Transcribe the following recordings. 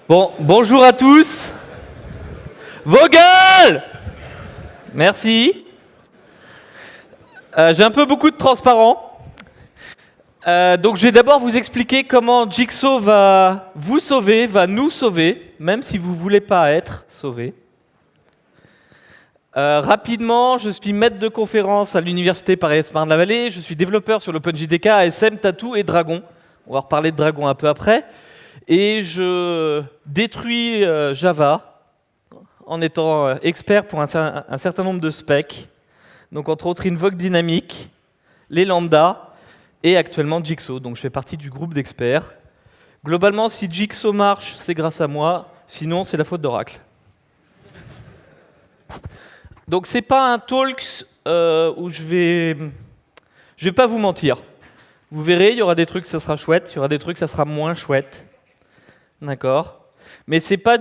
Bon, bonjour à tous. Vos gueules! Merci. J'ai un peu beaucoup de transparent. Donc je vais d'abord vous expliquer comment Jigsaw va vous sauver, va nous sauver, même si vous ne voulez pas être sauvé. Rapidement, je suis maître de conférence à l'université Paris-Marne-la-Vallée. Je suis développeur sur l'OpenJDK, ASM, Tattoo et Dragon. On va reparler de Dragon un peu après. Et je détruis Java en étant expert pour un certain nombre de specs. Donc entre autres Invoke Dynamic, les lambda et actuellement Jigsaw. Donc je fais partie du groupe d'experts. Globalement, si Jigsaw marche, c'est grâce à moi. Sinon, c'est la faute d'Oracle. Donc c'est pas un talk où je vais pas vous mentir. Vous verrez, il y aura des trucs ça sera chouette, il y aura des trucs ça sera moins chouette. D'accord. Mais c'est pas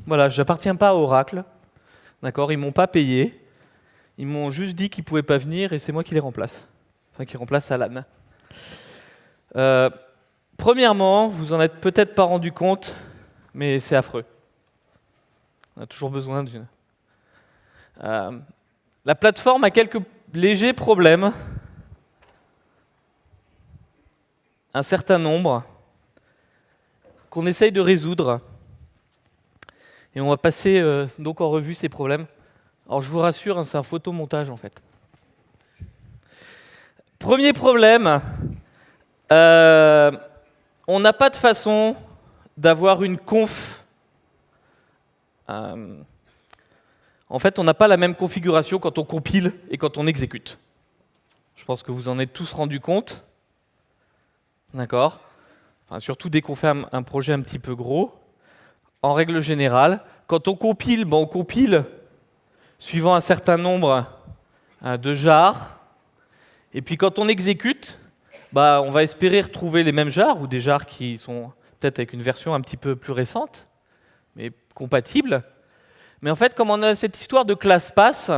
voilà, j'appartiens pas à Oracle. D'accord, ils m'ont pas payé. Ils m'ont juste dit qu'ils pouvaient pas venir et c'est moi qui les remplace. Enfin qui remplace Alan. Premièrement, vous en êtes peut-être pas rendu compte, mais c'est affreux. On a toujours besoin d'une. La plateforme a quelques légers problèmes. Un certain nombre qu'on essaye de résoudre. Et on va passer donc en revue ces problèmes. Alors je vous rassure, hein, c'est un photomontage en fait. Premier problème, on n'a pas de façon d'avoir une conf. En fait, on n'a pas la même configuration quand on compile et quand on exécute. Je pense que vous en êtes tous rendus compte. D'accord ? Enfin, surtout dès qu'on fait un projet un petit peu gros. En règle générale, quand on compile, on compile suivant un certain nombre de jars. Et puis quand on exécute, on va espérer retrouver les mêmes jars, ou des jars qui sont peut-être avec une version un petit peu plus récente, mais compatible. Mais en fait, comme on a cette histoire de classe pass,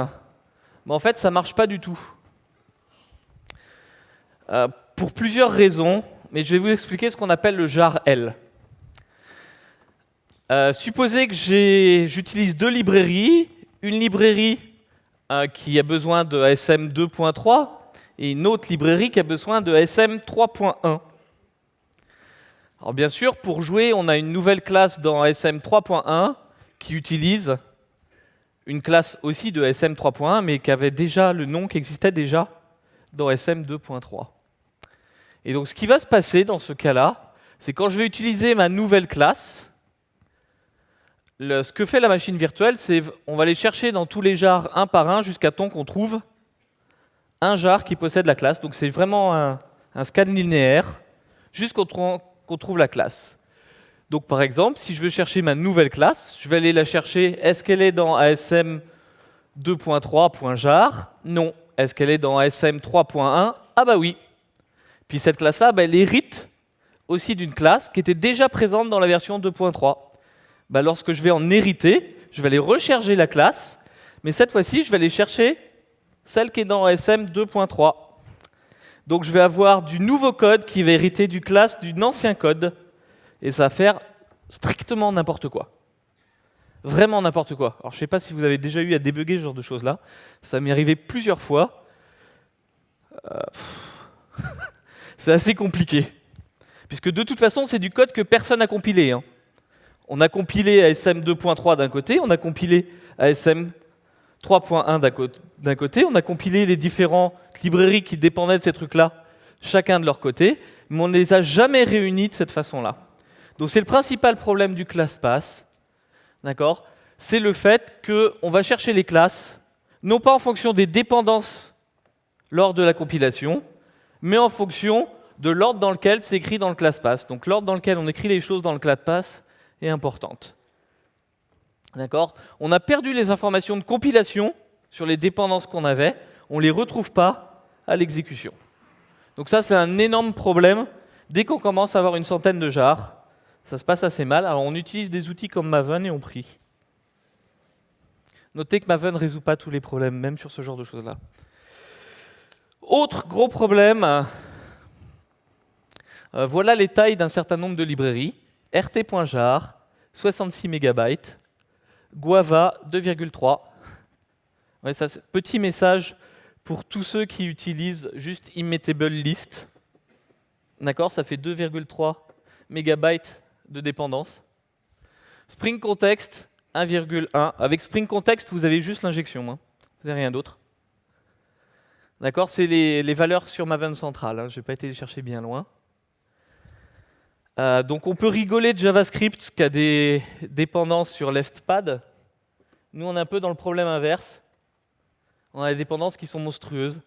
en fait, ça ne marche pas du tout. Pour plusieurs raisons. Mais je vais vous expliquer ce qu'on appelle le jar L. Supposez que j'utilise deux librairies, une librairie qui a besoin de ASM 2.3 et une autre librairie qui a besoin de ASM 3.1. Alors bien sûr, pour jouer, on a une nouvelle classe dans ASM 3.1 qui utilise une classe aussi de ASM 3.1, mais qui avait déjà le nom qui existait déjà dans ASM 2.3. Et donc ce qui va se passer dans ce cas-là, c'est quand je vais utiliser ma nouvelle classe, ce que fait la machine virtuelle, c'est on va aller chercher dans tous les jars un par un jusqu'à temps qu'on trouve un jar qui possède la classe. Donc c'est vraiment un scan linéaire jusqu'au qu'on trouve la classe. Donc par exemple, si je veux chercher ma nouvelle classe, je vais aller la chercher. Est-ce qu'elle est dans ASM 2.3.jar? Non. Est-ce qu'elle est dans ASM 3.1? Ah bah oui. Puis cette classe-là, elle hérite aussi d'une classe qui était déjà présente dans la version 2.3. Lorsque je vais en hériter, je vais aller recharger la classe, mais cette fois-ci, je vais aller chercher celle qui est dans ASM 2.3. Donc je vais avoir du nouveau code qui va hériter du classe d'une ancien code, et ça va faire strictement n'importe quoi. Vraiment n'importe quoi. Alors je ne sais pas si vous avez déjà eu à débugger ce genre de choses-là. Ça m'est arrivé plusieurs fois. C'est assez compliqué. Puisque de toute façon, c'est du code que personne n'a compilé. Hein. On a compilé ASM 2.3 d'un côté, on a compilé ASM 3.1 d'un côté, on a compilé les différentes librairies qui dépendaient de ces trucs-là, chacun de leur côté, mais on ne les a jamais réunis de cette façon-là. Donc c'est le principal problème du ClassPass. D'accord ? C'est le fait qu'on va chercher les classes, non pas en fonction des dépendances lors de la compilation, mais en fonction de l'ordre dans lequel c'est écrit dans le ClassPass. Donc l'ordre dans lequel on écrit les choses dans le ClassPass est importante. D'accord ? On a perdu les informations de compilation sur les dépendances qu'on avait, on ne les retrouve pas à l'exécution. Donc ça, c'est un énorme problème. Dès qu'on commence à avoir une centaine de jars, ça se passe assez mal. Alors on utilise des outils comme Maven et on prie. Notez que Maven ne résout pas tous les problèmes, même sur ce genre de choses-là. Autre gros problème, voilà les tailles d'un certain nombre de librairies. rt.jar, 66 MB. Guava, 2,3. Ouais, ça, petit message pour tous ceux qui utilisent juste immutable list. D'accord, ça fait 2,3 MB de dépendance. Spring Context, 1,1. Avec Spring Context, vous avez juste l'injection. Hein. Vous n'avez rien d'autre. D'accord, c'est les valeurs sur Maven centrale. Hein. Je n'ai pas été les chercher bien loin. Donc on peut rigoler de JavaScript qui a des dépendances sur leftpad. Nous, on est un peu dans le problème inverse. On a des dépendances qui sont monstrueuses.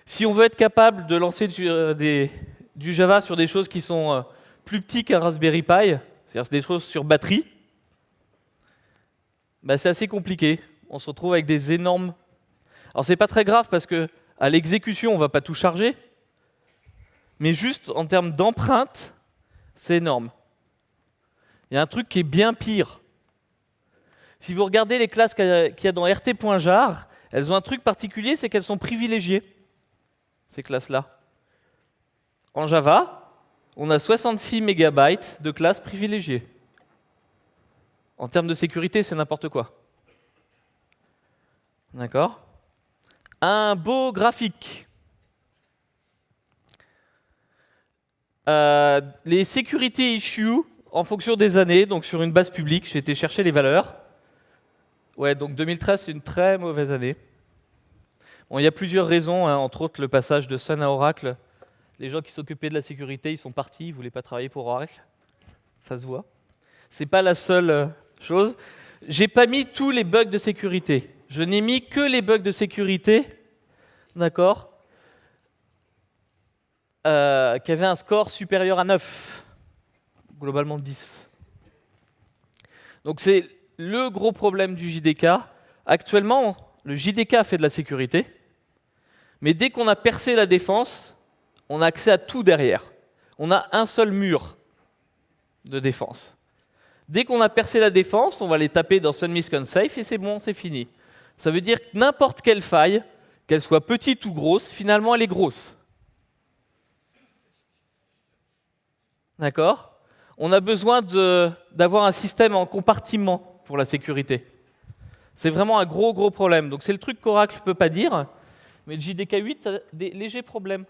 Si on veut être capable de lancer du Java sur des choses qui sont plus petites qu'un Raspberry Pi, c'est-à-dire des choses sur batterie, bah c'est assez compliqué. On se retrouve avec des énormes... Alors c'est pas très grave parce que à l'exécution, on va pas tout charger, mais juste en termes d'empreinte, c'est énorme. Il y a un truc qui est bien pire. Si vous regardez les classes qu'il y a dans rt.jar, elles ont un truc particulier, c'est qu'elles sont privilégiées, ces classes-là. En Java, on a 66 MB de classes privilégiées. En termes de sécurité, c'est n'importe quoi. D'accord ? Un beau graphique. Les security issues, en fonction des années, donc sur une base publique, j'ai été chercher les valeurs. Ouais, donc 2013, c'est une très mauvaise année. Bon, il y a plusieurs raisons, hein, entre autres le passage de Sun à Oracle. Les gens qui s'occupaient de la sécurité, ils sont partis, ils ne voulaient pas travailler pour Oracle. Ça se voit. C'est pas la seule chose. J'ai pas mis tous les bugs de sécurité. Je n'ai mis que les bugs de sécurité, d'accord, qui avaient un score supérieur à 9, globalement 10. Donc c'est le gros problème du JDK. Actuellement, le JDK fait de la sécurité, mais dès qu'on a percé la défense, on a accès à tout derrière. On a un seul mur de défense. Dès qu'on a percé la défense, on va les taper dans sunmisconsafe et c'est bon, c'est fini. Ça veut dire que n'importe quelle faille, qu'elle soit petite ou grosse, finalement elle est grosse. D'accord ? On a besoin d'avoir un système en compartiment pour la sécurité. C'est vraiment un gros problème. Donc c'est le truc qu'Oracle ne peut pas dire, mais le JDK 8 a des légers problèmes.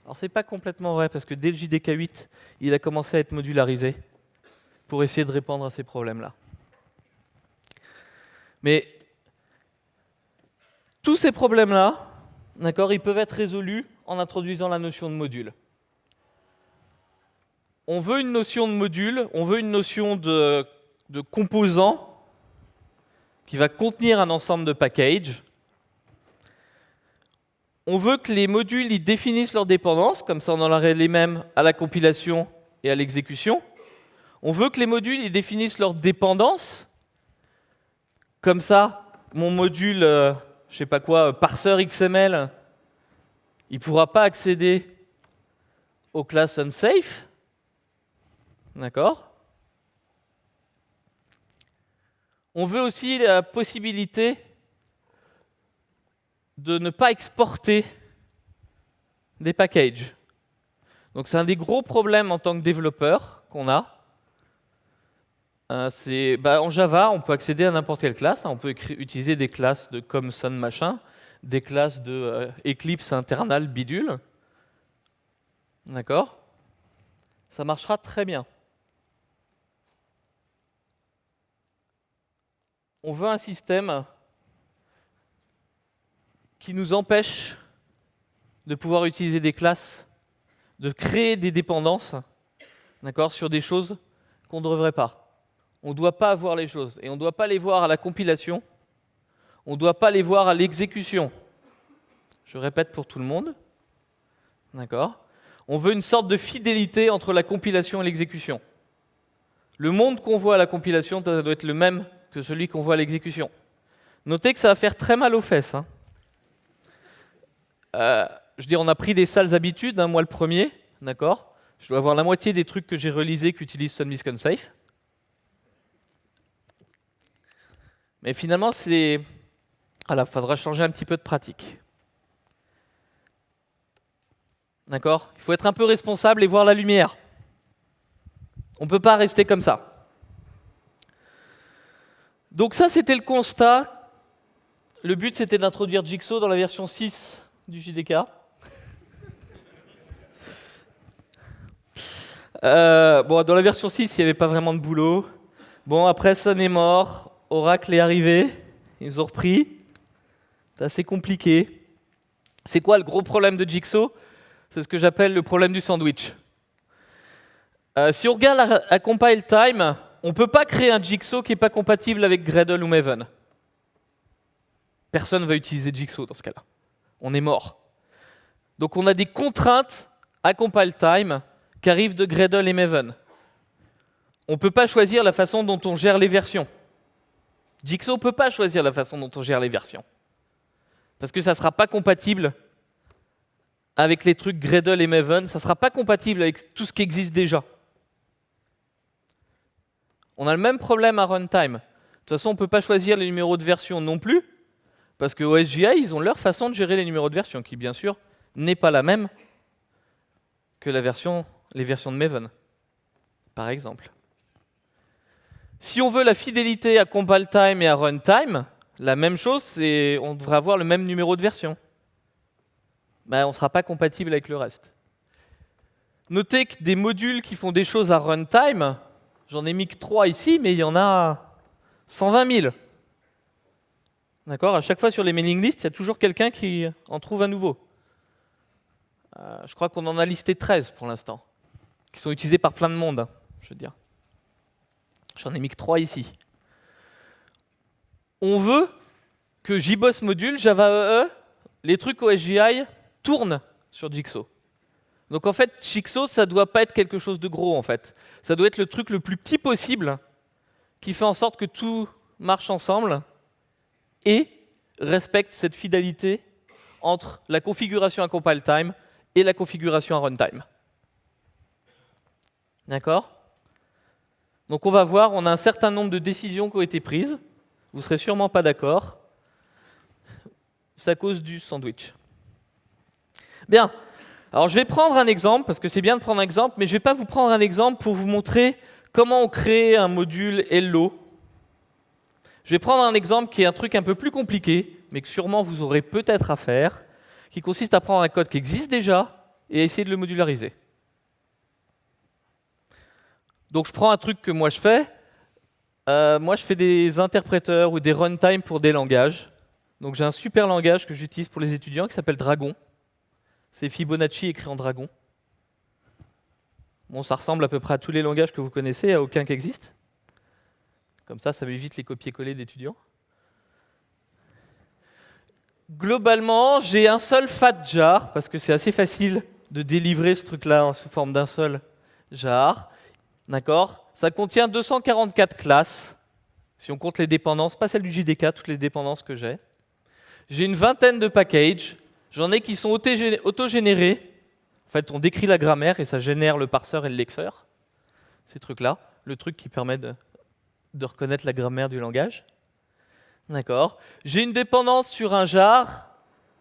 Alors c'est pas complètement vrai, parce que dès le JDK 8, il a commencé à être modularisé pour essayer de répondre à ces problèmes-là. Mais tous ces problèmes-là, d'accord, ils peuvent être résolus en introduisant la notion de module. On veut une notion de module, on veut une notion de composant qui va contenir un ensemble de packages. On veut que les modules ils définissent leurs dépendances, comme ça on en aurait les mêmes à la compilation et à l'exécution. On veut que les modules ils définissent leurs dépendances, comme ça mon module, je sais pas quoi, parseur XML, il ne pourra pas accéder aux classes unsafe. D'accord ? On veut aussi la possibilité de ne pas exporter des packages. Donc c'est un des gros problèmes en tant que développeur qu'on a. En Java, on peut accéder à n'importe quelle classe. On peut utiliser des classes de comme Sun machin, des classes de Eclipse internal bidule. D'accord ? Ça marchera très bien. On veut un système qui nous empêche de pouvoir utiliser des classes, de créer des dépendances, d'accord, sur des choses qu'on ne devrait pas. On ne doit pas avoir les choses, et on ne doit pas les voir à la compilation, on ne doit pas les voir à l'exécution. Je répète pour tout le monde, d'accord. On veut une sorte de fidélité entre la compilation et l'exécution. Le monde qu'on voit à la compilation, ça doit être le même que celui qu'on voit à l'exécution. Notez que ça va faire très mal aux fesses. Hein. Je veux dire, on a pris des sales habitudes, hein, moi le premier, d'accord. Je dois avoir la moitié des trucs que j'ai relisés qu'utilise sunmisconsafe. Mais finalement, voilà, faudra changer un petit peu de pratique. D'accord ? Il faut être un peu responsable et voir la lumière. On ne peut pas rester comme ça. Donc ça, c'était le constat. Le but, c'était d'introduire Jigsaw dans la version 6 du JDK. Bon, dans la version 6, il n'y avait pas vraiment de boulot. Bon, après, Sun est mort. Oracle est arrivé. Ils ont repris. C'est assez compliqué. C'est quoi le gros problème de Jigsaw? C'est ce que j'appelle le problème du sandwich. Si on regarde à compile time, on ne peut pas créer un Jigsaw qui n'est pas compatible avec Gradle ou Maven. Personne ne va utiliser Jigsaw dans ce cas-là. On est mort. Donc on a des contraintes à compile time qui arrivent de Gradle et Maven. On ne peut pas choisir la façon dont on gère les versions. Jigsaw ne peut pas choisir la façon dont on gère les versions. Parce que ça ne sera pas compatible avec les trucs Gradle et Maven, ça ne sera pas compatible avec tout ce qui existe déjà. On a le même problème à runtime. De toute façon, on ne peut pas choisir les numéros de version non plus, parce que OSGI, ils ont leur façon de gérer les numéros de version, qui bien sûr n'est pas la même que les versions de Maven, par exemple. Si on veut la fidélité à compile time et à runtime, la même chose, c'est on devrait avoir le même numéro de version. Ben, on ne sera pas compatible avec le reste. Notez que des modules qui font des choses à runtime, j'en ai mis que 3 ici, mais il y en a 120 000. D'accord? À chaque fois sur les mailing lists, il y a toujours quelqu'un qui en trouve un nouveau. Je crois qu'on en a listé 13 pour l'instant, qui sont utilisés par plein de monde, hein, je veux dire. J'en ai mis que 3 ici. On veut que JBoss module, Java EE, les trucs OSGI tournent sur Jigsaw. Donc en fait, Jigsaw, ça ne doit pas être quelque chose de gros en fait. Ça doit être le truc le plus petit possible qui fait en sorte que tout marche ensemble et respecte cette fidélité entre la configuration à compile time et la configuration à runtime. D'accord? Donc on va voir, on a un certain nombre de décisions qui ont été prises. Vous ne serez sûrement pas d'accord. C'est à cause du sandwich. Bien. Alors je vais prendre un exemple, parce que c'est bien de prendre un exemple, mais je ne vais pas vous prendre un exemple pour vous montrer comment on crée un module Hello. Je vais prendre un exemple qui est un truc un peu plus compliqué, mais que sûrement vous aurez peut-être à faire, qui consiste à prendre un code qui existe déjà et à essayer de le modulariser. Donc je prends un truc que moi je fais. Moi je fais des interpréteurs ou des runtime pour des langages. Donc j'ai un super langage que j'utilise pour les étudiants qui s'appelle Dragon. C'est Fibonacci écrit en Dragon. Bon, ça ressemble à peu près à tous les langages que vous connaissez, il n'y a aucun qui existe. Comme ça m'évite les copier-coller d'étudiants. Globalement, j'ai un seul fat jar, parce que c'est assez facile de délivrer ce truc-là sous forme d'un seul jar. D'accord? Ça contient 244 classes, si on compte les dépendances, pas celles du JDK, toutes les dépendances que j'ai. J'ai une vingtaine de packages. J'en ai qui sont autogénérés. En fait, on décrit la grammaire et ça génère le parseur et le lexeur. Ces trucs-là, le truc qui permet de reconnaître la grammaire du langage. D'accord. J'ai une dépendance sur un jar.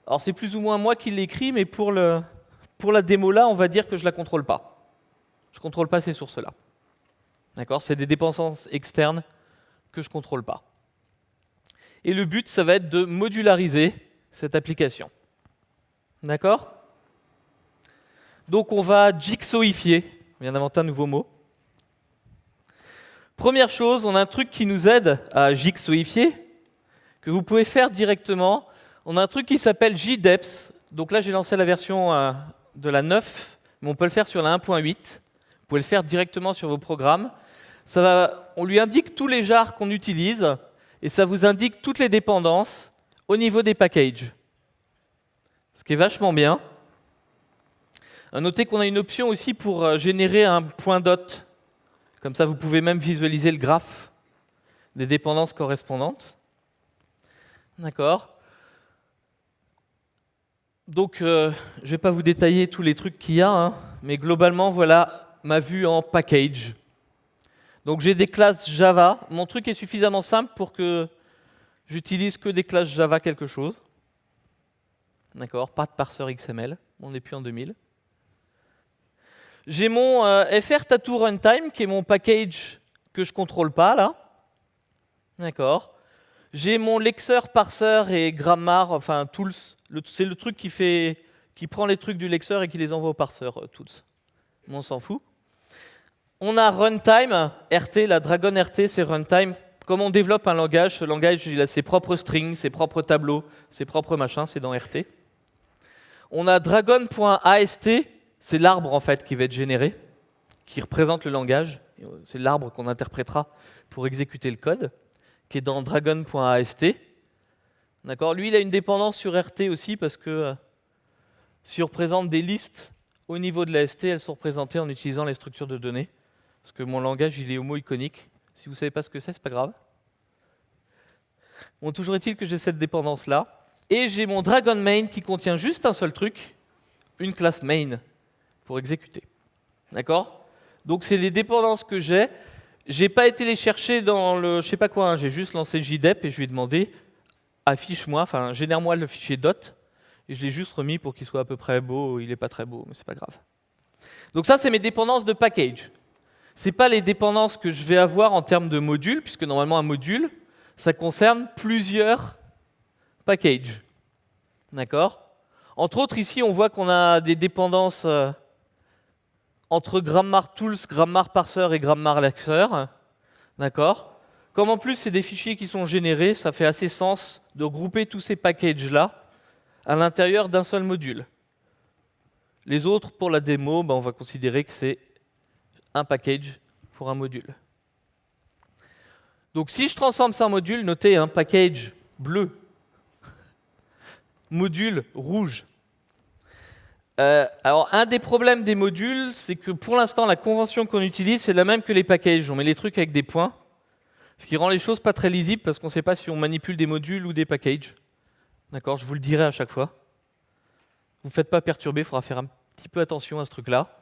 Alors c'est plus ou moins moi qui l'écris, mais pour la démo là, on va dire que je la contrôle pas. Je contrôle pas ces sources-là. D'accord. C'est des dépendances externes que je contrôle pas. Et le but, ça va être de modulariser cette application. D'accord? Donc on va jigsawifier. On vient d'inventer un nouveau mot. Première chose, on a un truc qui nous aide à jigsawifier, que vous pouvez faire directement. On a un truc qui s'appelle JDEPS. Donc là, j'ai lancé la version de la 9, mais on peut le faire sur la 1.8. Vous pouvez le faire directement sur vos programmes. On lui indique tous les jars qu'on utilise, et ça vous indique toutes les dépendances au niveau des packages. Ce qui est vachement bien. Notez qu'on a une option aussi pour générer un point dot. Comme ça, vous pouvez même visualiser le graphe des dépendances correspondantes. D'accord. Donc, je ne vais pas vous détailler tous les trucs qu'il y a, hein, mais globalement, voilà ma vue en package. Donc, j'ai des classes Java. Mon truc est suffisamment simple pour que j'utilise que des classes Java quelque chose. D'accord, pas de parseur XML, on n'est plus en 2000. J'ai mon fr tattoo runtime, qui est mon package que je ne contrôle pas, là. D'accord. J'ai mon lexer, parser et grammar, enfin tools. C'est le truc qui prend les trucs du lexer et qui les envoie au parser, tools. Mais on s'en fout. On a runtime, RT, la Dragon RT, c'est runtime. Comme on développe un langage, ce langage, il a ses propres strings, ses propres tableaux, ses propres machins, c'est dans RT. On a dragon.ast, c'est l'arbre en fait qui va être généré, qui représente le langage. C'est l'arbre qu'on interprétera pour exécuter le code, qui est dans dragon.ast. D'accord. Lui, il a une dépendance sur RT aussi parce que si on représente des listes au niveau de la ST, elles sont représentées en utilisant les structures de données. Parce que mon langage, il est homo-iconique. Si vous ne savez pas ce que c'est pas grave. Bon, toujours est-il que j'ai cette dépendance-là. Et j'ai mon Dragon main qui contient juste un seul truc, une classe main, pour exécuter. D'accord? Donc c'est les dépendances que j'ai. J'ai pas été les chercher dans le je sais pas quoi, hein. J'ai juste lancé JDEP et je lui ai demandé affiche-moi, enfin génère-moi le fichier dot. Et je l'ai juste remis pour qu'il soit à peu près beau. Il n'est pas très beau, mais c'est pas grave. Donc ça, c'est mes dépendances de package. C'est pas les dépendances que je vais avoir en termes de modules, puisque normalement un module, ça concerne plusieurs packages. D'accord? Entre autres, ici, on voit qu'on a des dépendances entre grammar tools, grammar parser et grammar lexer. D'accord? Comme en plus, c'est des fichiers qui sont générés, ça fait assez sens de grouper tous ces packages-là à l'intérieur d'un seul module. Les autres, pour la démo, on va considérer que c'est un package pour un module. Donc si je transforme ça en module, notez un package bleu, module rouge. Alors un des problèmes des modules, c'est que pour l'instant, la convention qu'on utilise, c'est la même que les packages. On met les trucs avec des points, ce qui rend les choses pas très lisibles parce qu'on ne sait pas si on manipule des modules ou des packages. D'accord, je vous le dirai à chaque fois. Vous ne faites pas perturber, il faudra faire un petit peu attention à ce truc-là.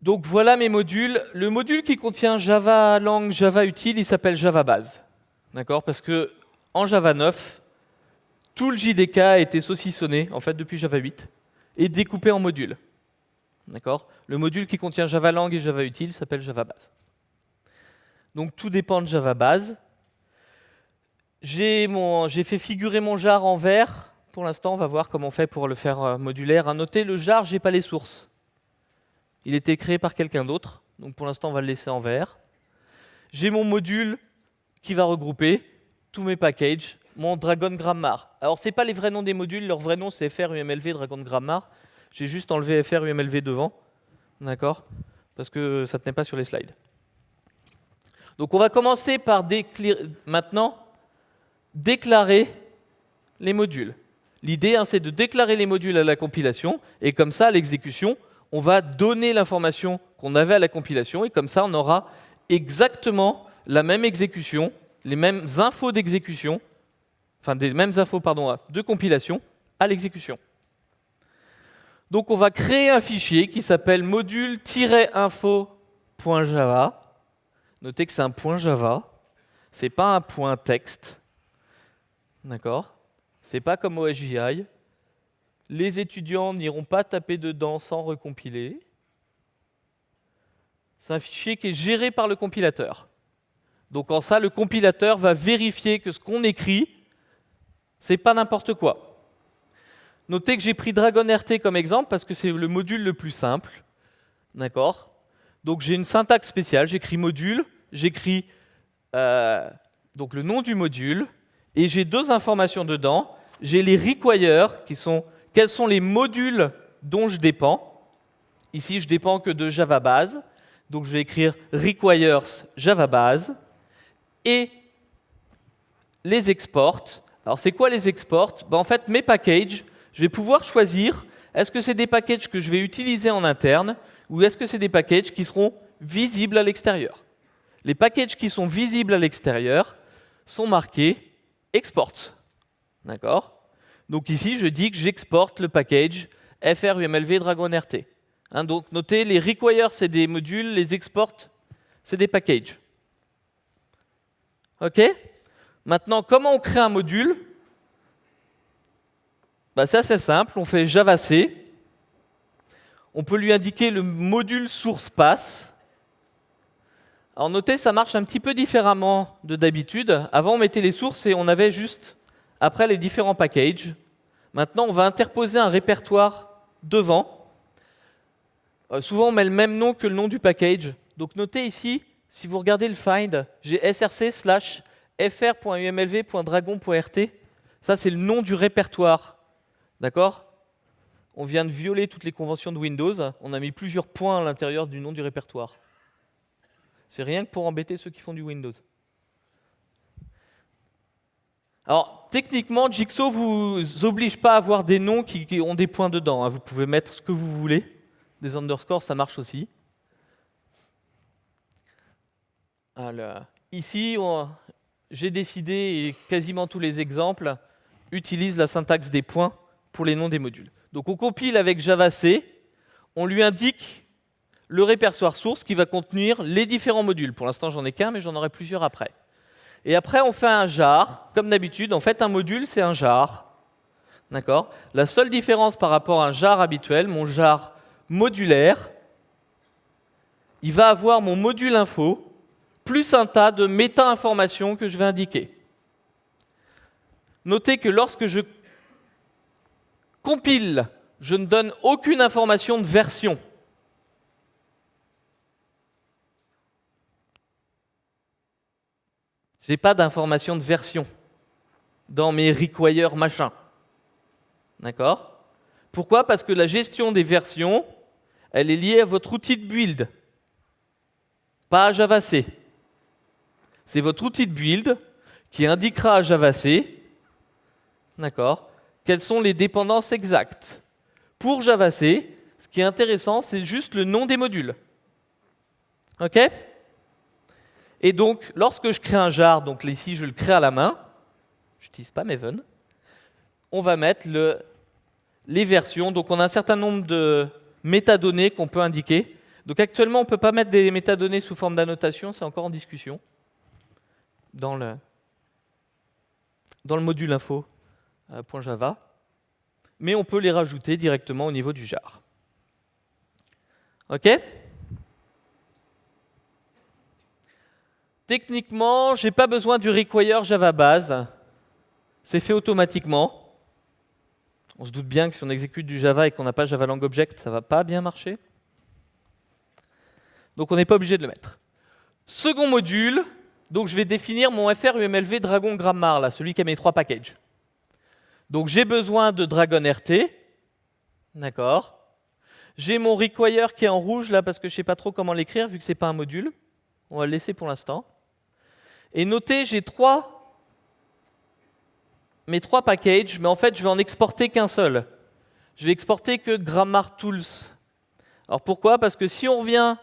Donc voilà mes modules. Le module qui contient Java Lang, Java Util, il s'appelle Java Base. D'accord, parce que en Java 9, tout le JDK a été saucissonné, en fait depuis Java 8, et découpé en modules. D'accord. Le module qui contient Java Lang et Java Util s'appelle Java Base. Donc tout dépend de Java Base. J'ai fait figurer mon jar en vert. Pour l'instant, on va voir comment on fait pour le faire modulaire. À noter, le jar, j'ai pas les sources. Il a été créé par quelqu'un d'autre. Donc pour l'instant, on va le laisser en vert. J'ai mon module qui va regrouper tous mes packages, mon Dragon Grammar. Alors, ce n'est pas les vrais noms des modules. Leur vrai nom, c'est FR, UMLV, Dragon Grammar. J'ai juste enlevé FR, UMLV devant. D'accord? Parce que ça ne tenait pas sur les slides. Donc, on va commencer par maintenant déclarer les modules. L'idée, c'est de déclarer les modules à la compilation. Et comme ça, à l'exécution, on va donner l'information qu'on avait à la compilation. Et comme ça, on aura exactement la même exécution, les mêmes infos d'exécution, enfin des mêmes infos de compilation à l'exécution. Donc on va créer un fichier qui s'appelle module-info.java. Notez que c'est un point Java, c'est pas un point texte. D'accord? C'est pas comme OSJI. Les étudiants n'iront pas taper dedans sans recompiler. C'est un fichier qui est géré par le compilateur. Donc en ça, le compilateur va vérifier que ce qu'on écrit, c'est pas n'importe quoi. Notez que j'ai pris Dragon RT comme exemple parce que c'est le module le plus simple. D'accord? Donc j'ai une syntaxe spéciale, j'écris module, j'écris donc le nom du module, et j'ai deux informations dedans. J'ai les requires, qui sont quels sont les modules dont je dépends. Ici, je dépends que de Java Base, donc je vais écrire requires Java Base. Et les exports. Alors, c'est quoi les exports? En fait, mes packages, je vais pouvoir choisir est-ce que c'est des packages que je vais utiliser en interne ou est-ce que c'est des packages qui seront visibles à l'extérieur. Les packages qui sont visibles à l'extérieur sont marqués exports. D'accord? Donc ici, je dis que j'exporte le package FR-UMLV Dragon RT. Donc notez, les requires, c'est des modules, les exports, c'est des packages. OK? Maintenant, comment on crée un module? C'est assez simple, on fait Java C. On peut lui indiquer le module source pass. Alors notez, ça marche un petit peu différemment de d'habitude. Avant, on mettait les sources et on avait juste après les différents packages. Maintenant, on va interposer un répertoire devant. Souvent, on met le même nom que le nom du package. Donc notez ici, si vous regardez le find, j'ai src/fr.umlv.dragon.rt. Ça, c'est le nom du répertoire. D'accord ? On vient de violer toutes les conventions de Windows. On a mis plusieurs points à l'intérieur du nom du répertoire. C'est rien que pour embêter ceux qui font du Windows. Alors, techniquement, Jigsaw ne vous oblige pas à avoir des noms qui ont des points dedans. Vous pouvez mettre ce que vous voulez. Des underscores, ça marche aussi. Alors, ici, j'ai décidé, et quasiment tous les exemples utilisent la syntaxe des points pour les noms des modules. Donc on compile avec JavaC, on lui indique le répertoire source qui va contenir les différents modules. Pour l'instant, j'en ai qu'un, mais j'en aurai plusieurs après. Et après, on fait un jar, comme d'habitude. En fait, un module, c'est un jar. D'accord ? La seule différence par rapport à un jar habituel, mon jar modulaire, il va avoir mon module info, plus un tas de méta-informations que je vais indiquer. Notez que lorsque je compile, je ne donne aucune information de version. Je n'ai pas d'information de version dans mes require machin. D'accord ? Pourquoi ? Parce que la gestion des versions, elle est liée à votre outil de build, pas à JavaC. C'est votre outil de build qui indiquera à JavaC, d'accord, quelles sont les dépendances exactes. Pour JavaC, ce qui est intéressant, c'est juste le nom des modules. OK ? Et donc, lorsque je crée un jar, donc ici je le crée à la main, je n'utilise pas Maven, on va mettre les versions. Donc on a un certain nombre de métadonnées qu'on peut indiquer. Donc actuellement, on ne peut pas mettre des métadonnées sous forme d'annotation, c'est encore en discussion dans le module info.java. Mais on peut les rajouter directement au niveau du jar. OK ? Techniquement, je n'ai pas besoin du require Java base. C'est fait automatiquement. On se doute bien que si on exécute du Java et qu'on n'a pas Java Lang Object, ça ne va pas bien marcher. Donc on n'est pas obligé de le mettre. Second module, donc je vais définir mon FR-UMLV Dragon Grammar, là, celui qui a mes 3 packages. Donc j'ai besoin de Dragon RT. D'accord. J'ai mon require qui est en rouge là parce que je ne sais pas trop comment l'écrire vu que ce n'est pas un module. On va le laisser pour l'instant. Et notez, j'ai mes 3 packages, mais en fait, je vais en exporter qu'un seul. Je vais exporter que Grammar Tools. Alors pourquoi ? Parce que si on revient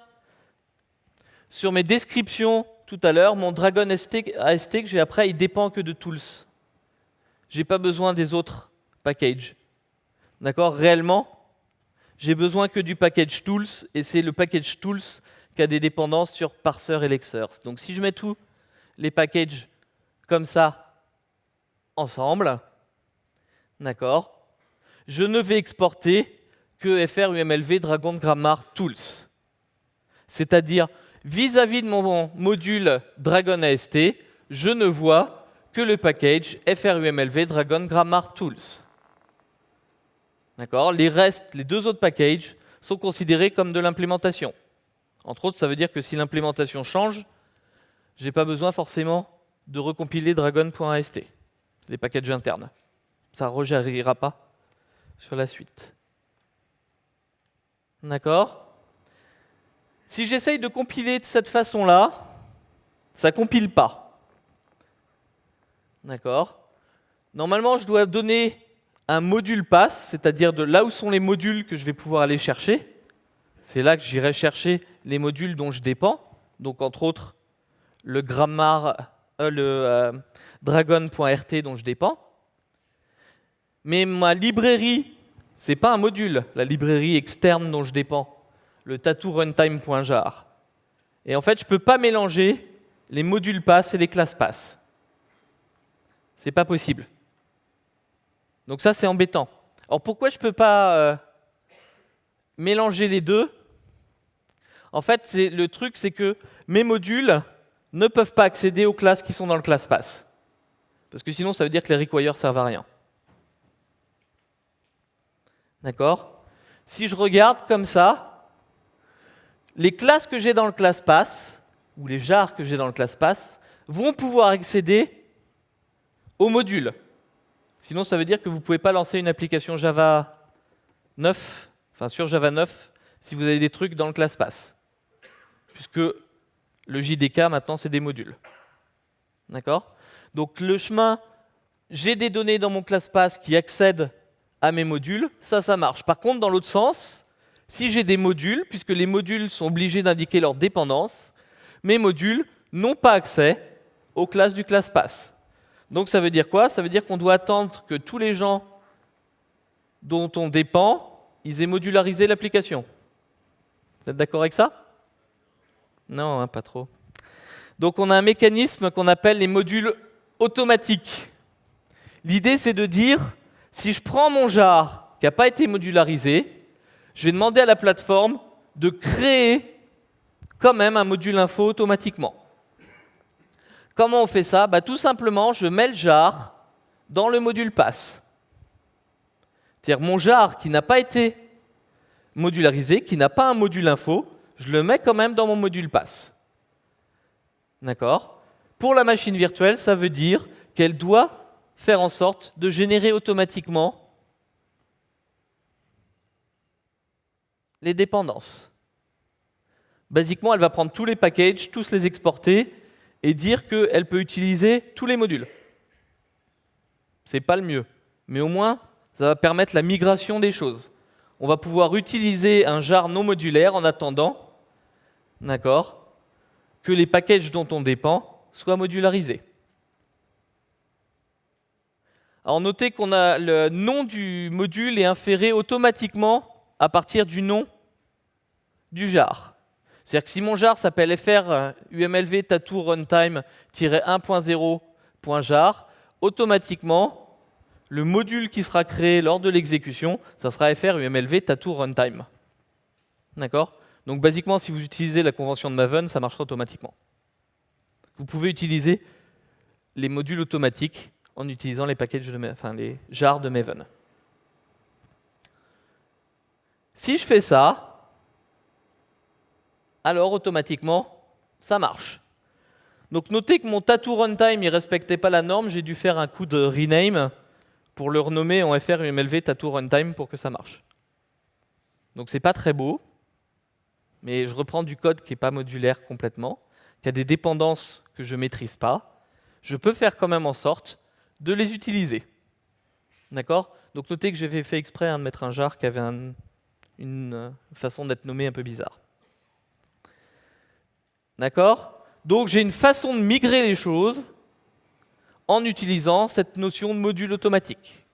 sur mes descriptions tout à l'heure, mon Dragon AST que j'ai après, il dépend que de Tools. Je n'ai pas besoin des autres packages. D'accord ? Réellement, j'ai besoin que du package Tools, et c'est le package Tools qui a des dépendances sur parser et lexers. Donc si je mets tous les packages comme ça ensemble, d'accord, je ne vais exporter que FR-UMLV Dragon Grammar Tools. C'est-à-dire, vis-à-vis de mon module Dragon AST, je ne vois que le package FR-UMLV Dragon Grammar Tools. D'accord ? Les restes, les 2 autres packages, sont considérés comme de l'implémentation. Entre autres, ça veut dire que si l'implémentation change, je n'ai pas besoin forcément de recompiler dragon.ast, les packages internes. Ça ne rejaillira pas sur la suite. D'accord ? Si j'essaye de compiler de cette façon-là, ça ne compile pas. D'accord ? Normalement, je dois donner un module pass, c'est-à-dire de là où sont les modules que je vais pouvoir aller chercher. C'est là que j'irai chercher les modules dont je dépends. Donc, entre autres, le dragon.rt dont je dépends. Mais ma librairie, ce n'est pas un module, la librairie externe dont je dépends, le tattoo runtime.jar. Et en fait, je ne peux pas mélanger les modules pass et les classes pass. Ce n'est pas possible. Donc ça, c'est embêtant. Alors pourquoi je ne peux pas mélanger les deux. En fait, le truc, c'est que mes modules ne peuvent pas accéder aux classes qui sont dans le ClassPass. Parce que sinon, ça veut dire que les requires servent à rien. D'accord? Si je regarde comme ça, les classes que j'ai dans le ClassPass, ou les jars que j'ai dans le ClassPass, vont pouvoir accéder aux modules. Sinon, ça veut dire que vous ne pouvez pas lancer une application Java 9, enfin sur Java 9, si vous avez des trucs dans le ClassPass. Puisque le JDK, maintenant, c'est des modules. D'accord? Donc le chemin, j'ai des données dans mon ClassPass qui accèdent à mes modules, ça marche. Par contre, dans l'autre sens, si j'ai des modules, puisque les modules sont obligés d'indiquer leur dépendance, mes modules n'ont pas accès aux classes du ClassPass. Donc ça veut dire quoi? Ça veut dire qu'on doit attendre que tous les gens dont on dépend, ils aient modularisé l'application. Vous êtes d'accord avec ça? Non, hein, pas trop. Donc on a un mécanisme qu'on appelle les modules automatiques. L'idée, c'est de dire, si je prends mon jar qui n'a pas été modularisé, je vais demander à la plateforme de créer quand même un module info automatiquement. Comment on fait ça? Tout simplement, je mets le jar dans le module pass. C'est-à-dire mon jar qui n'a pas été modularisé, qui n'a pas un module info, je le mets quand même dans mon module pass. D'accord? Pour la machine virtuelle, ça veut dire qu'elle doit faire en sorte de générer automatiquement les dépendances. Basiquement, elle va prendre tous les packages, tous les exporter et dire qu'elle peut utiliser tous les modules. C'est pas le mieux, mais au moins, ça va permettre la migration des choses. On va pouvoir utiliser un jar non modulaire en attendant, d'accord, que les packages dont on dépend soient modularisés. Alors notez qu'on a le nom du module est inféré automatiquement à partir du nom du jar. C'est-à-dire que si mon jar s'appelle fr umlv tattoo runtime-1.0.jar, automatiquement, le module qui sera créé lors de l'exécution, ça sera fr umlv tattoo runtime. D'accord? Donc basiquement, si vous utilisez la convention de Maven, ça marchera automatiquement. Vous pouvez utiliser les modules automatiques en utilisant les packages les jars de Maven. Si je fais ça, alors automatiquement, ça marche. Donc notez que mon tattoo runtime ne respectait pas la norme, j'ai dû faire un coup de rename pour le renommer en fr umlv tattoo runtime pour que ça marche. Donc c'est pas très beau, mais je reprends du code qui n'est pas modulaire complètement, qui a des dépendances que je ne maîtrise pas. Je peux faire quand même en sorte de les utiliser. D'accord? Donc notez que j'ai fait exprès de mettre un jar qui avait une façon d'être nommé un peu bizarre. D'accord? Donc j'ai une façon de migrer les choses en utilisant cette notion de module automatique.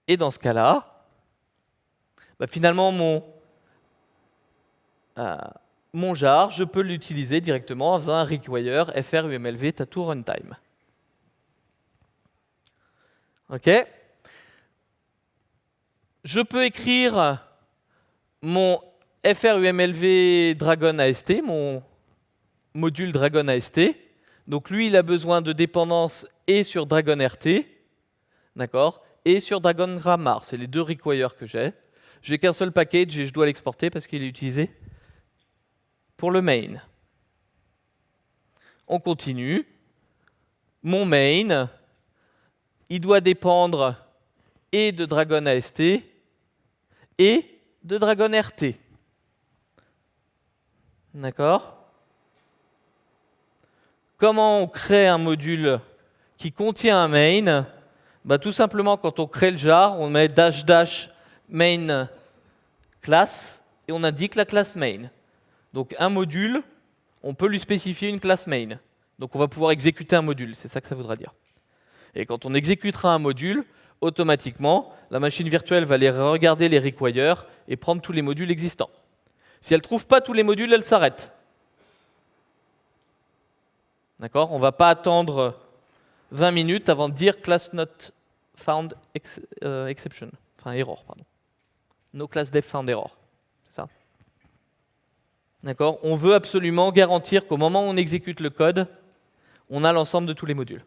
Et dans ce cas-là, finalement mon jar, je peux l'utiliser directement en faisant un require fr umlv tattoo runtime. OK? Je peux écrire mon fr umlv dragon ast, mon module dragon ast. Donc lui, il a besoin de dépendance et sur dragon rt, d'accord, et sur dragon grammar. C'est les deux requires que j'ai. J'ai qu'un seul package et je dois l'exporter parce qu'il est utilisé pour le main. On continue. Mon main, il doit dépendre et de dragon ast et de dragon rt. D'accord? Comment on crée un module qui contient un main? Tout simplement, quand on crée le jar, on met -- main class et on indique la classe main. Donc un module, on peut lui spécifier une classe main. Donc on va pouvoir exécuter un module, c'est ça que ça voudra dire. Et quand on exécutera un module, automatiquement, la machine virtuelle va aller regarder les requires et prendre tous les modules existants. Si elle ne trouve pas tous les modules, elle s'arrête. D'accord? On ne va pas attendre 20 minutes avant de dire class not found exception. Enfin, error, pardon. No class def found error. C'est ça. D'accord? On veut absolument garantir qu'au moment où on exécute le code, on a l'ensemble de tous les modules.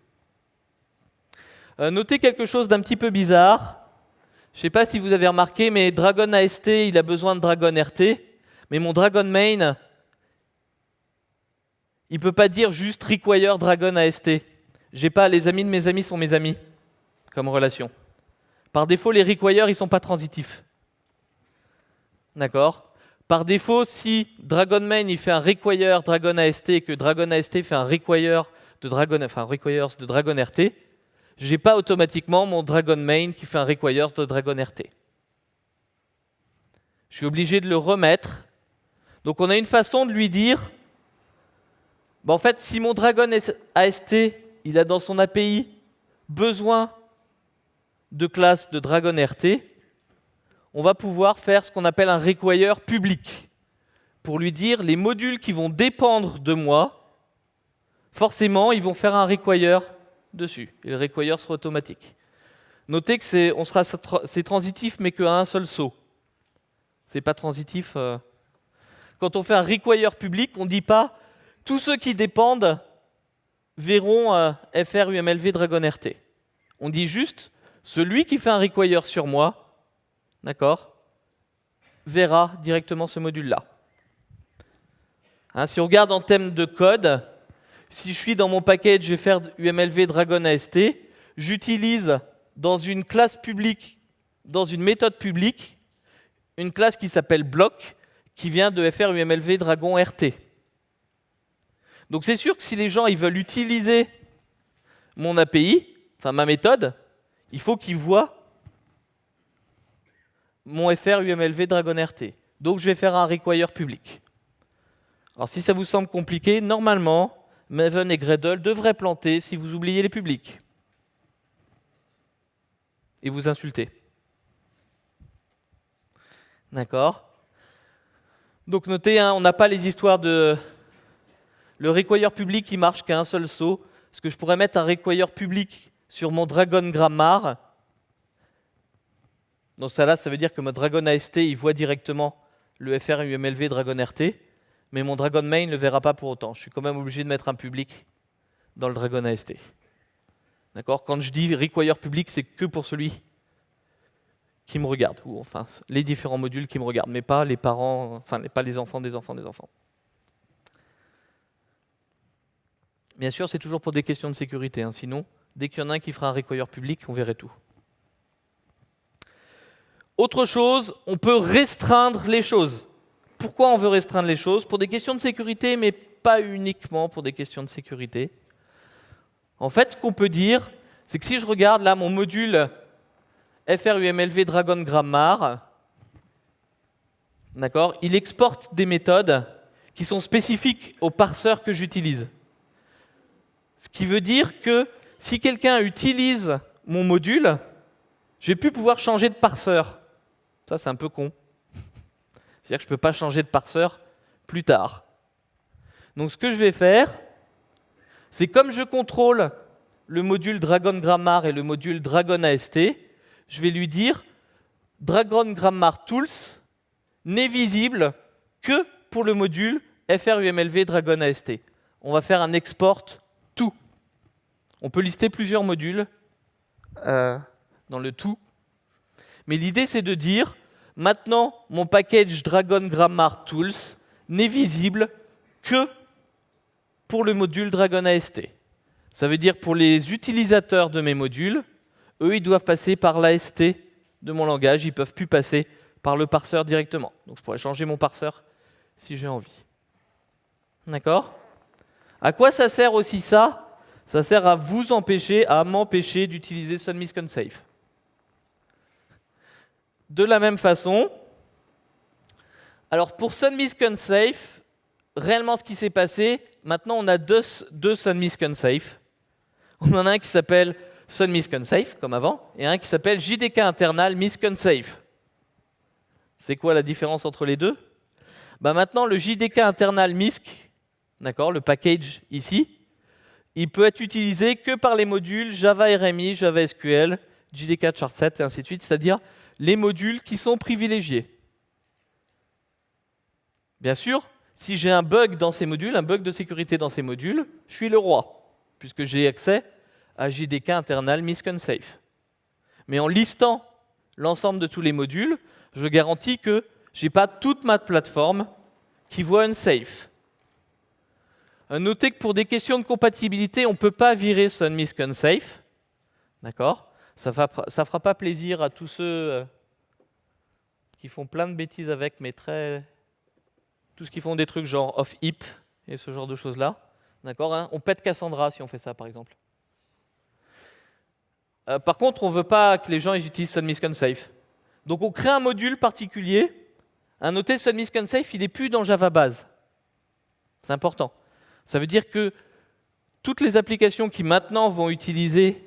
Notez quelque chose d'un petit peu bizarre. Je ne sais pas si vous avez remarqué, mais Dragon AST, il a besoin de Dragon RT. Mais mon Dragon main, il ne peut pas dire juste require Dragon AST. J'ai pas, les amis de mes amis sont mes amis, comme relation. Par défaut, les require, ils ne sont pas transitifs. D'accord? Par défaut, si Dragon main il fait un require Dragon AST et que Dragon AST fait un require de Dragon, enfin requires de Dragon RT, j'ai pas automatiquement mon Dragon main qui fait un requires de Dragon RT. Je suis obligé de le remettre. Donc on a une façon de lui dire, en fait, si mon Dragon AST, il a dans son API besoin de classe de Dragon RT, on va pouvoir faire ce qu'on appelle un require public, pour lui dire les modules qui vont dépendre de moi, forcément, ils vont faire un require dessus, et le require sera automatique. Notez que c'est transitif, mais qu'à un seul saut. C'est pas transitif. Quand on fait un require public, on ne dit pas tous ceux qui dépendent verront FR UMLV Dragon RT. On dit juste celui qui fait un require sur moi, d'accord, verra directement ce module-là. Hein, si on regarde en termes de code, si je suis dans mon package FR UMLV Dragon AST, j'utilise dans une classe publique, dans une méthode publique, une classe qui s'appelle block, qui vient de FR UMLV Dragon RT. Donc c'est sûr que si les gens ils veulent utiliser mon API, enfin ma méthode, il faut qu'ils voient mon FR UMLV Dragon RT. Donc je vais faire un require public. Alors si ça vous semble compliqué, normalement, Maven et Gradle devraient planter si vous oubliez les publics. Et vous insulter. D'accord? Donc notez, hein, on n'a pas les histoires de... Le require public qui marche qu'à un seul saut. Parce que je pourrais mettre un require public sur mon Dragon Grammar. Donc ça là, ça veut dire que mon Dragon AST, il voit directement le FR UMLV Dragon RT. Mais mon Dragon main ne le verra pas pour autant. Je suis quand même obligé de mettre un public dans le Dragon AST. D'accord? Quand je dis require public, c'est que pour celui qui me regarde, ou enfin les différents modules qui me regardent, mais pas les parents, enfin pas les enfants des enfants des enfants. Bien sûr, c'est toujours pour des questions de sécurité, hein, sinon, dès qu'il y en a un qui fera un require public, on verrait tout. Autre chose, on peut restreindre les choses. Pourquoi on veut restreindre les choses? Pour des questions de sécurité, mais pas uniquement pour des questions de sécurité. En fait, ce qu'on peut dire, c'est que si je regarde là mon module FR UMLV Dragon Grammar, d'accord, il exporte des méthodes qui sont spécifiques au parseur que j'utilise. Ce qui veut dire que si quelqu'un utilise mon module, je vais plus pouvoir changer de parseur. Ça, c'est un peu con. C'est-à-dire que je ne peux pas changer de parseur plus tard. Donc ce que je vais faire, c'est comme je contrôle le module Dragon Grammar et le module Dragon AST, je vais lui dire Dragon Grammar Tools n'est visible que pour le module FR UMLV Dragon AST. On va faire un export tout. On peut lister plusieurs modules dans le tout. Mais l'idée, c'est de dire maintenant, mon package Dragon Grammar Tools n'est visible que pour le module Dragon AST. Ça veut dire pour les utilisateurs de mes modules, eux, ils doivent passer par l'AST de mon langage, ils ne peuvent plus passer par le parseur directement. Donc je pourrais changer mon parseur si j'ai envie. D'accord? À quoi ça sert aussi ça? Ça sert à vous empêcher, à m'empêcher d'utiliser SunMisconSafe. De la même façon, alors pour SunMisconSafe, réellement ce qui s'est passé, maintenant on a deux SunMisconSafe. On en a un qui s'appelle SunMisconSafe, comme avant, et un qui s'appelle JDK internal misconsafe. C'est quoi la différence entre les deux? Maintenant, le JDK internal misc, d'accord, le package ici, il peut être utilisé que par les modules Java RMI, Java SQL, JDK Chartset et ainsi de suite, c'est-à-dire les modules qui sont privilégiés. Bien sûr, si j'ai un bug dans ces modules, un bug de sécurité dans ces modules, je suis le roi, puisque j'ai accès à JDK internal misconsafe. Mais en listant l'ensemble de tous les modules, je garantis que je n'ai pas toute ma plateforme qui voit unsafe. Notez que pour des questions de compatibilité, on ne peut pas virer ce misconsafe. D'accord ? Ça ne fera pas plaisir à tous ceux qui font plein de bêtises avec, mais tous ceux qui font des trucs genre off-heap et ce genre de choses-là. D'accord, hein ? On pète Cassandra si on fait ça, par exemple. Par contre, on ne veut pas que les gens utilisent Sun misconsafe. Donc on crée un module particulier. À noter, Sun misconsafe, il n'est plus dans Java base. C'est important. Ça veut dire que toutes les applications qui maintenant vont utiliser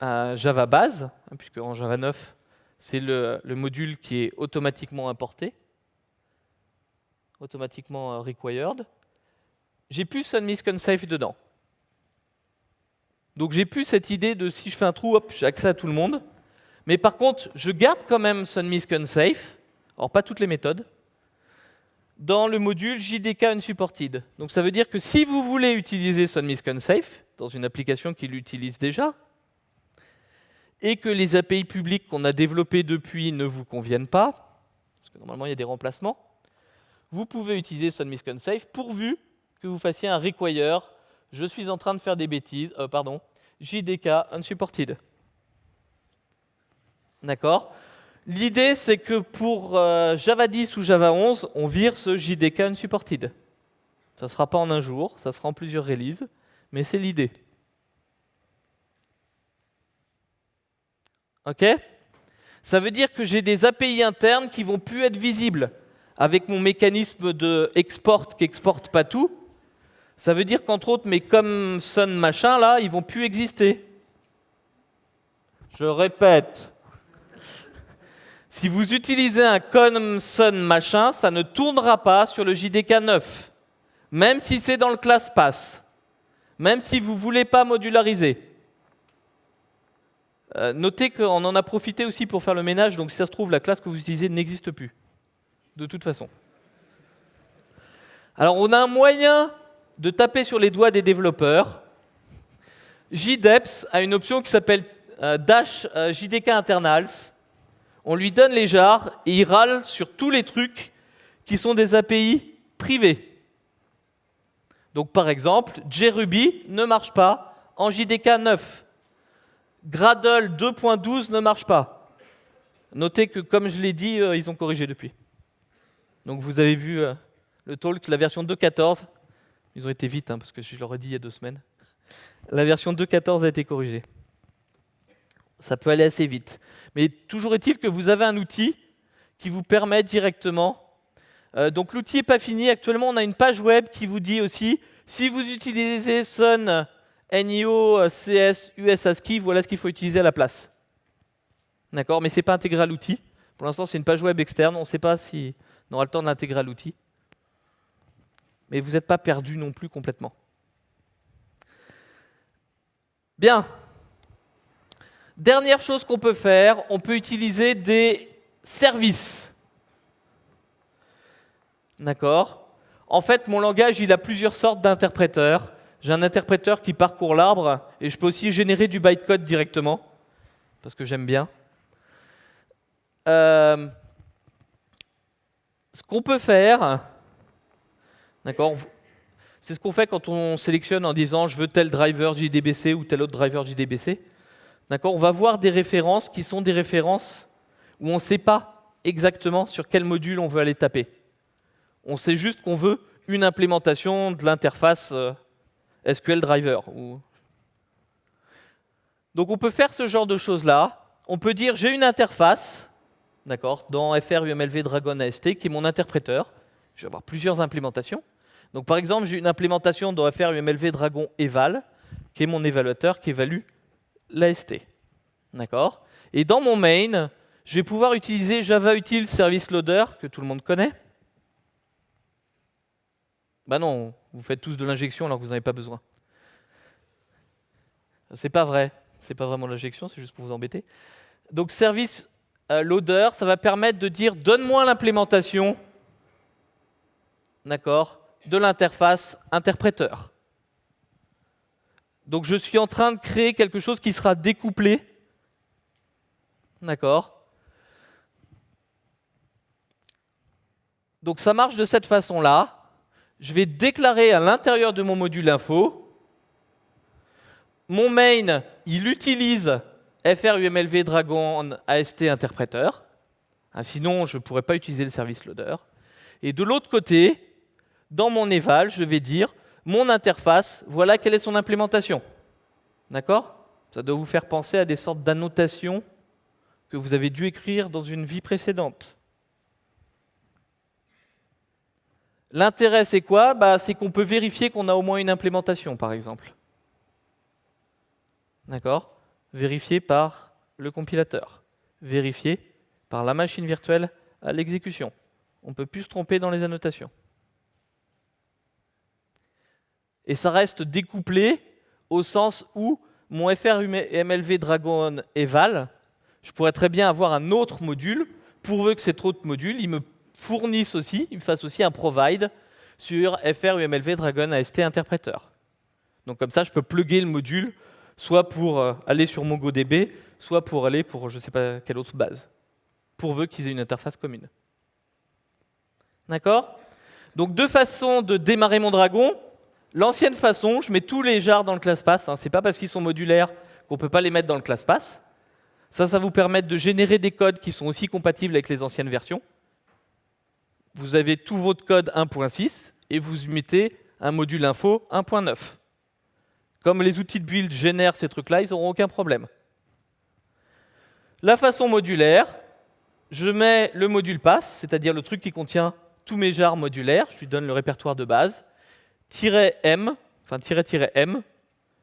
Java base, puisque en Java 9, c'est le module qui est automatiquement importé, automatiquement required, j'ai plus Sun misconsafe dedans. Donc j'ai plus cette idée de si je fais un trou, hop, j'ai accès à tout le monde. Mais par contre, je garde quand même Sun misconsafe, alors pas toutes les méthodes, dans le module JDK unsupported. Donc ça veut dire que si vous voulez utiliser Sun misconsafe dans une application qui l'utilise déjà, et que les API publiques qu'on a développées depuis ne vous conviennent pas, parce que normalement il y a des remplacements, vous pouvez utiliser Sun misconsafe pourvu que vous fassiez un require. Je suis en train de faire des bêtises, JDK unsupported. D'accord ? L'idée, c'est que pour Java 10 ou Java 11, on vire ce JDK unsupported. Ça ne sera pas en un jour, ça sera en plusieurs releases, mais c'est l'idée. OK ? Ça veut dire que j'ai des API internes qui vont plus être visibles avec mon mécanisme de export qui exporte pas tout. Ça veut dire qu'entre autres, mes comme Sun machin là, ils vont plus exister. Je répète. Si vous utilisez un comme Sun machin, ça ne tournera pas sur le JDK 9, même si c'est dans le class pass, même si vous ne voulez pas modulariser. Notez qu'on en a profité aussi pour faire le ménage, donc si ça se trouve, la classe que vous utilisez n'existe plus, de toute façon. Alors on a un moyen de taper sur les doigts des développeurs. JDEPS a une option qui s'appelle dash JDK internals. On lui donne les jars et il râle sur tous les trucs qui sont des API privés. Donc par exemple, JRuby ne marche pas en JDK 9. Gradle 2.12 ne marche pas. Notez que, comme je l'ai dit, ils ont corrigé depuis. Donc vous avez vu le talk, la version 2.14. Ils ont été vite, parce que je leur ai dit il y a 2 semaines. La version 2.14 a été corrigée. Ça peut aller assez vite. Mais toujours est-il que vous avez un outil qui vous permet directement. Donc l'outil n'est pas fini. Actuellement, on a une page web qui vous dit aussi, si vous utilisez Sun, NIO, CS, US ASCII, voilà ce qu'il faut utiliser à la place. D'accord ? Mais ce n'est pas intégré à l'outil. Pour l'instant, c'est une page web externe. On ne sait pas si on aura le temps de l'intégrer à l'outil. Mais vous n'êtes pas perdu non plus complètement. Bien. Dernière chose qu'on peut faire, on peut utiliser des services. D'accord ? En fait, mon langage, il a plusieurs sortes d'interpréteurs. J'ai un interpréteur qui parcourt l'arbre et je peux aussi générer du bytecode directement, parce que j'aime bien. Ce qu'on peut faire, d'accord, c'est ce qu'on fait quand on sélectionne en disant je veux tel driver JDBC ou tel autre driver JDBC. D'accord, on va voir des références qui sont des références où on ne sait pas exactement sur quel module on veut aller taper. On sait juste qu'on veut une implémentation de l'interface SQL Driver. Donc on peut faire ce genre de choses-là. On peut dire j'ai une interface, d'accord, dans FR UMLV Dragon AST qui est mon interpréteur. Je vais avoir plusieurs implémentations. Donc par exemple, j'ai une implémentation dans FR UMLV Dragon Eval, qui est mon évaluateur qui évalue l'AST. D'accord ? Et dans mon main, je vais pouvoir utiliser Java Util Service Loader, que tout le monde connaît. Bah non, vous faites tous de l'injection alors que vous n'en avez pas besoin. C'est pas vrai. C'est pas vraiment l'injection, c'est juste pour vous embêter. Donc Service loader, ça va permettre de dire donne-moi l'implémentation, d'accord, de l'interface interpréteur. Donc je suis en train de créer quelque chose qui sera découplé, d'accord. Donc ça marche de cette façon-là. Je vais déclarer à l'intérieur de mon module info. Mon main, il utilise FRUMLV Dragon AST interpréteur. Sinon, je ne pourrais pas utiliser le service loader. Et de l'autre côté, dans mon eval, je vais dire mon interface, voilà quelle est son implémentation. D'accord? Ça doit vous faire penser à des sortes d'annotations que vous avez dû écrire dans une vie précédente. L'intérêt, c'est quoi? C'est qu'on peut vérifier qu'on a au moins une implémentation, par exemple. D'accord? Vérifié par le compilateur. Vérifié par la machine virtuelle à l'exécution. On ne peut plus se tromper dans les annotations. Et ça reste découplé au sens où mon FRUMLV Dragon Eval, je pourrais très bien avoir un autre module, pourvu que cet autre module, il me fournisse aussi, il me fasse aussi un provide sur FRUMLV Dragon AST interpréteur. Donc comme ça, je peux plugger le module soit pour aller sur MongoDB, soit pour aller pour je ne sais pas quelle autre base, pourvu qu'ils aient une interface commune. D'accord? Donc deux façons de démarrer mon Dragon. L'ancienne façon, je mets tous les jars dans le ClassPass. Ce n'est pas parce qu'ils sont modulaires qu'on ne peut pas les mettre dans le ClassPass. Ça vous permet de générer des codes qui sont aussi compatibles avec les anciennes versions. Vous avez tout votre code 1.6 et vous mettez un module info 1.9. Comme les outils de build génèrent ces trucs-là, ils n'auront aucun problème. La façon modulaire, je mets le module pass, c'est-à-dire le truc qui contient tous mes jars modulaires, je lui donne le répertoire de base, -m,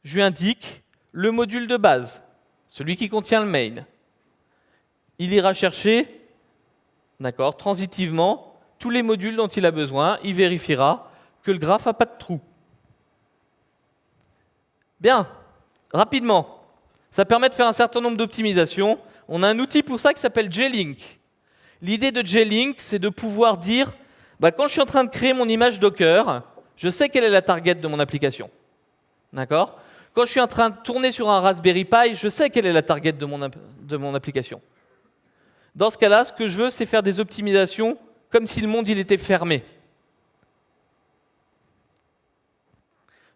je lui indique le module de base, celui qui contient le main. Il ira chercher, d'accord, transitivement, tous les modules dont il a besoin, il vérifiera que le graphe n'a pas de trou. Bien, rapidement, ça permet de faire un certain nombre d'optimisations. On a un outil pour ça qui s'appelle JLink. L'idée de JLink, c'est de pouvoir dire, quand je suis en train de créer mon image Docker, je sais quelle est la target de mon application. D'accord? Quand je suis en train de tourner sur un Raspberry Pi, je sais quelle est la target de mon application. Dans ce cas-là, ce que je veux, c'est faire des optimisations comme si le monde il était fermé.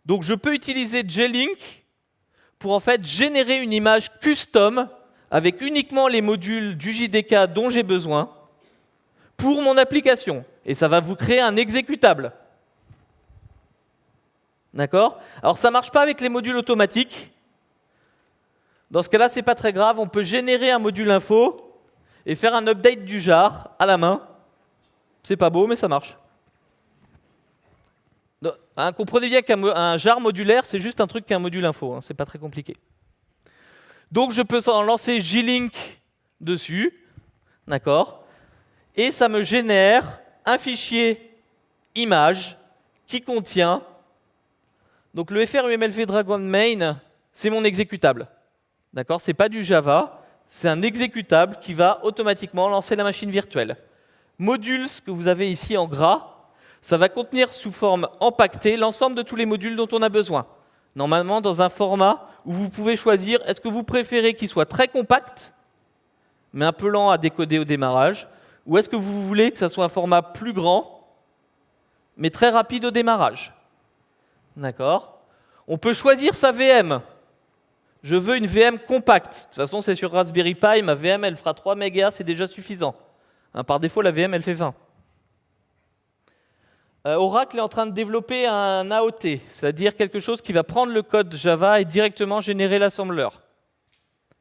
Donc je peux utiliser JLink pour en fait générer une image custom avec uniquement les modules du JDK dont j'ai besoin pour mon application. Et ça va vous créer un exécutable. D'accord? Alors ça ne marche pas avec les modules automatiques. Dans ce cas-là, ce n'est pas très grave. On peut générer un module info et faire un update du jar à la main. C'est pas beau, mais ça marche. Comprenez bien qu'un jar modulaire, c'est juste un truc qu'un module info. C'est pas très compliqué. Donc je peux en lancer JLink dessus. D'accord? Et ça me génère un fichier image qui contient. Donc le FRUMLV Dragon Main, c'est mon exécutable. D'accord? C'est pas du Java, c'est un exécutable qui va automatiquement lancer la machine virtuelle. Modules que vous avez ici en gras, ça va contenir sous forme empaquetée l'ensemble de tous les modules dont on a besoin. Normalement dans un format où vous pouvez choisir, est-ce que vous préférez qu'il soit très compact, mais un peu lent à décoder au démarrage, ou est-ce que vous voulez que ça soit un format plus grand, mais très rapide au démarrage. D'accord? On peut choisir sa VM. Je veux une VM compacte. De toute façon, c'est sur Raspberry Pi, ma VM, elle fera 3 mégas, c'est déjà suffisant. Par défaut, la VM, elle fait 20. Oracle est en train de développer un AOT, c'est-à-dire quelque chose qui va prendre le code Java et directement générer l'assembleur.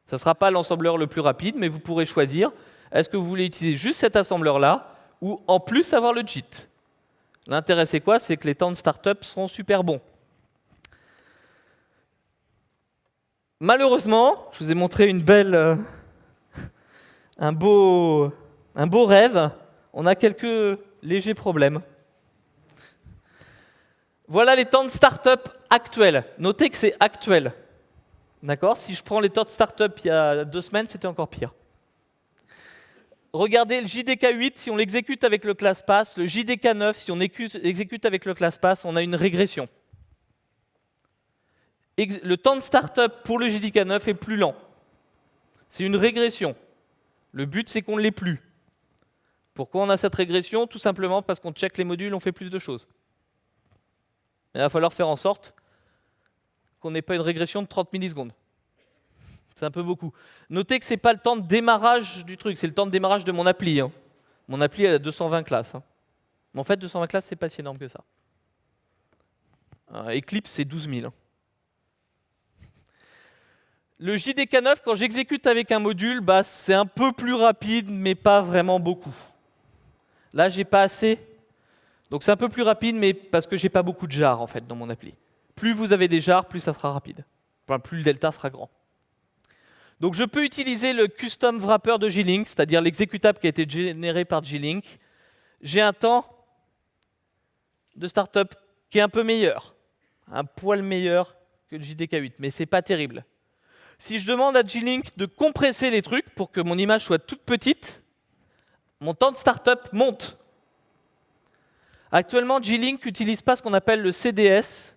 Ça ne sera pas l'assembleur le plus rapide, mais vous pourrez choisir, est-ce que vous voulez utiliser juste cet assembleur-là, ou en plus avoir le JIT. L'intérêt, c'est quoi? C'est que les temps de start-up seront super bons. Malheureusement, je vous ai montré un beau rêve. On a quelques légers problèmes. Voilà les temps de start-up actuels. Notez que c'est actuel. D'accord? Si je prends les temps de start-up il y a 2 semaines, c'était encore pire. regardez le JDK8, si on l'exécute avec le ClassPass, le JDK9, si on exécute avec le ClassPass, on a une régression. Le temps de startup pour le JDK9 est plus lent. C'est une régression. Le but, c'est qu'on ne l'ait plus. Pourquoi on a cette régression? Tout simplement parce qu'on check les modules, on fait plus de choses. Il va falloir faire en sorte qu'on n'ait pas une régression de 30 millisecondes. C'est un peu beaucoup. Notez que ce n'est pas le temps de démarrage du truc, c'est le temps de démarrage de mon appli. Hein. Mon appli elle a 220 classes. Hein. Mais en fait, 220 classes, c'est pas si énorme que ça. Eclipse, c'est 12 000. Hein. Le JDK9, quand j'exécute avec un module, bah, c'est un peu plus rapide, mais pas vraiment beaucoup. Là, j'ai pas assez. Donc c'est un peu plus rapide, mais parce que j'ai pas beaucoup de jars en fait dans mon appli. Plus vous avez des jars, plus ça sera rapide. Enfin, plus le delta sera grand. Donc je peux utiliser le custom wrapper de G-Link, c'est-à-dire l'exécutable qui a été généré par G-Link. J'ai un temps de startup qui est un peu meilleur, un poil meilleur que le JDK8, mais c'est pas terrible. Si je demande à G-Link de compresser les trucs pour que mon image soit toute petite, mon temps de startup monte. Actuellement, G-Link n'utilise pas ce qu'on appelle le CDS.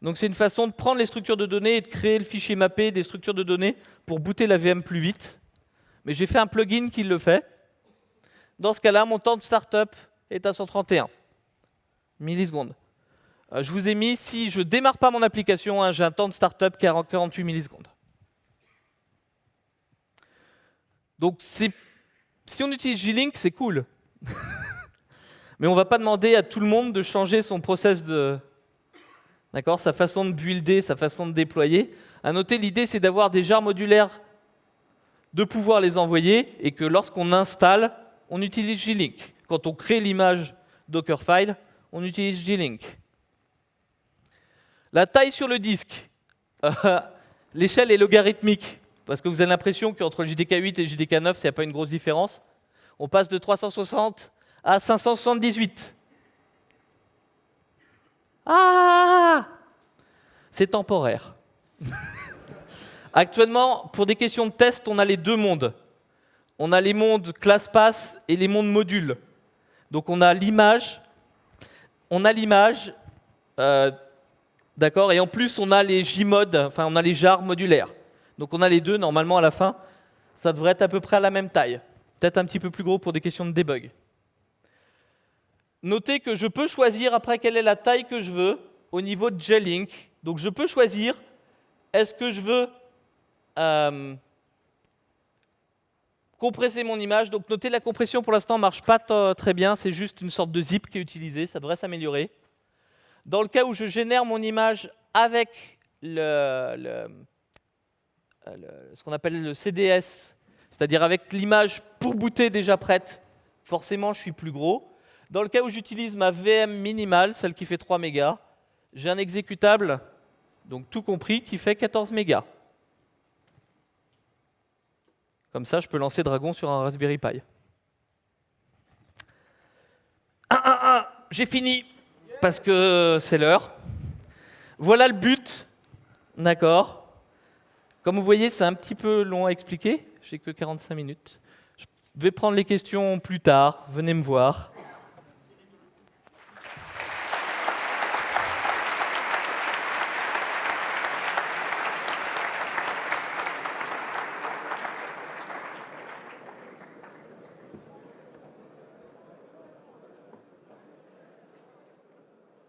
Donc c'est une façon de prendre les structures de données et de créer le fichier mappé des structures de données pour booter la VM plus vite. Mais j'ai fait un plugin qui le fait. Dans ce cas-là, mon temps de startup est à 131 millisecondes. Je vous ai mis, si je ne démarre pas mon application, hein, j'ai un temps de startup qui est à 48 millisecondes. Donc si on utilise G-Link, c'est cool. Mais on ne va pas demander à tout le monde de changer son process de... D'accord, sa façon de builder, sa façon de déployer. À noter, l'idée, c'est d'avoir des jars modulaires, de pouvoir les envoyer, et que lorsqu'on installe, on utilise G-Link. Quand on crée l'image Dockerfile, on utilise G-Link. La taille sur le disque. L'échelle est logarithmique, parce que vous avez l'impression qu'entre le JDK8 et le JDK9, il n'y a pas une grosse différence. On passe de 360 à 578. Ah! C'est temporaire. Actuellement, pour des questions de test, on a les deux mondes. On a les mondes ClassPass et les mondes modules. Donc on a l'image, d'accord, et en plus on a les JMod, enfin on a les jars modulaires. Donc on a les deux, normalement à la fin, ça devrait être à peu près à la même taille. Peut-être un petit peu plus gros pour des questions de debug. Notez que je peux choisir après quelle est la taille que je veux au niveau de G-Link. Donc je peux choisir, est-ce que je veux compresser mon image. Donc notez, la compression pour l'instant ne marche pas très bien, c'est juste une sorte de zip qui est utilisé, ça devrait s'améliorer. Dans le cas où je génère mon image avec ce qu'on appelle le CDS, c'est-à-dire avec l'image pour booter déjà prête, forcément je suis plus gros. Dans le cas où j'utilise ma VM minimale, celle qui fait 3 mégas, j'ai un exécutable, donc tout compris, qui fait 14 mégas. Comme ça, je peux lancer Dragon sur un Raspberry Pi. J'ai fini, parce que c'est l'heure. Voilà le but, d'accord. Comme vous voyez, c'est un petit peu long à expliquer, j'ai que 45 minutes. Je vais prendre les questions plus tard, venez me voir.